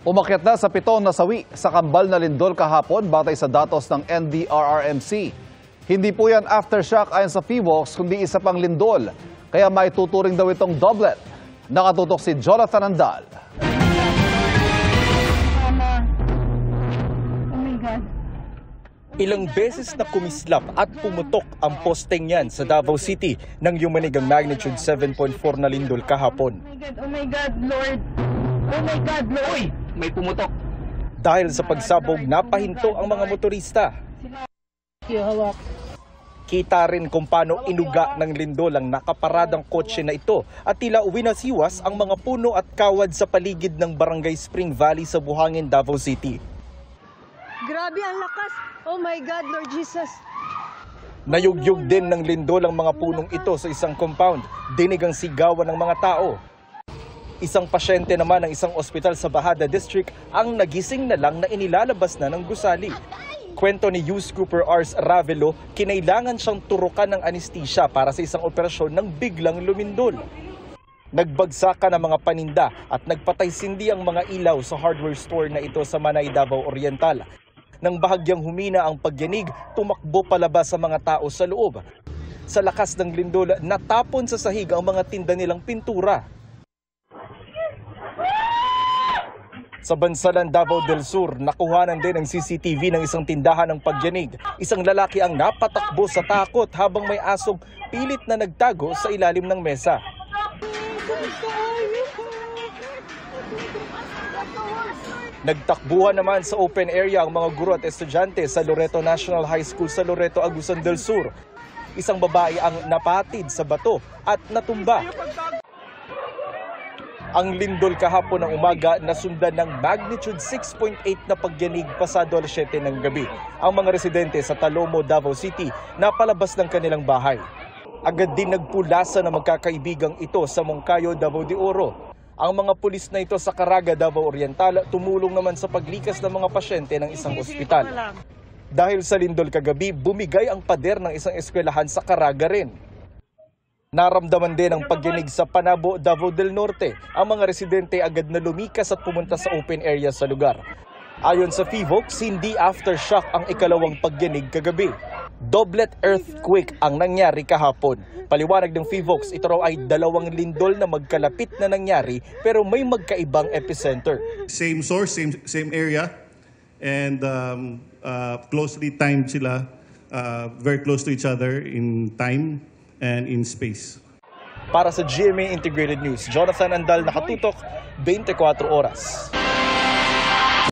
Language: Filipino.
Umakyat na sa 7 nasawi sa kambal na lindol kahapon batay sa datos ng NDRRMC. Hindi po yan aftershock ayon sa PHIVOLCS kundi isa pang lindol. Kaya may tuturing daw itong doublet. Nakatutok si Jonathan Andal. Ilang beses na kumislap at pumutok ang posteng yan sa Davao City nang yumanig ang magnitude 7.4 na lindol kahapon. Oh my God, Lord! Oh my God, Lord! May pumutok. Dahil sa pagsabog, napahinto ang mga motorista. Kita rin kung paano inuga ng lindol ang nakaparadang kotse na ito at tila winasiwas ang mga puno at kawad sa paligid ng Barangay Spring Valley sa Buhangin, Davao City. Grabe ang lakas! Oh my God, Lord Jesus! Nayugyug din ng lindol ang mga punong ito sa isang compound. Dinig ang sigawan ng mga tao. Isang pasyente naman ng isang ospital sa Bahada District ang nagising na lang na inilalabas na ng gusali. Kwento ni Youth Cooper Ars Ravelo, kinailangan siyang turukan ng anesthesia para sa isang operasyon nang biglang lumindol. Nagbagsakan ang mga paninda at nagpatay-sindi ang mga ilaw sa hardware store na ito sa Manay, Davao Oriental. Nang bahagyang humina ang pagyanig, tumakbo palabas sa mga tao sa loob. Sa lakas ng lindol, natapon sa sahig ang mga tinda nilang pintura. Sa Bansalan, Davao del Sur, nakuhanan din ang CCTV ng isang tindahan ng pagyanig. Isang lalaki ang napatakbo sa takot habang may asong pilit na nagtago sa ilalim ng mesa. Nagtakbuhan naman sa open area ang mga guro at estudyante sa Loreto National High School sa Loreto, Agusan del Sur. Isang babae ang napatid sa bato at natumba. Ang lindol kahapon ng umaga nasundan ng magnitude 6.8 na pagyanig pasado alas 7 ng gabi. Ang mga residente sa Talomo, Davao City napalabas ng kanilang bahay. Agad din nagpulasa ng magkakaibigang ito sa Moncayo, Davao de Oro. Ang mga pulis na ito sa Caraga, Davao Oriental tumulong naman sa paglikas ng mga pasyente ng isang ospital. Dahil sa lindol kagabi, bumigay ang pader ng isang eskwelahan sa Caraga rin. Naramdaman din ang pagyanig sa Panabo, Davao del Norte. Ang mga residente agad na lumikas at pumunta sa open area sa lugar. Ayon sa PHIVOLCS, hindi aftershock ang ikalawang pagyanig kagabi. Doublet earthquake ang nangyari kahapon. Paliwanag ng PHIVOLCS, ito raw ay dalawang lindol na magkalapit na nangyari pero may magkaibang epicenter. Same source, same area, and closely timed sila, very close to each other in time and in space. Para sa GMA Integrated News, Jonathan Andal, nakatutok, 24 oras.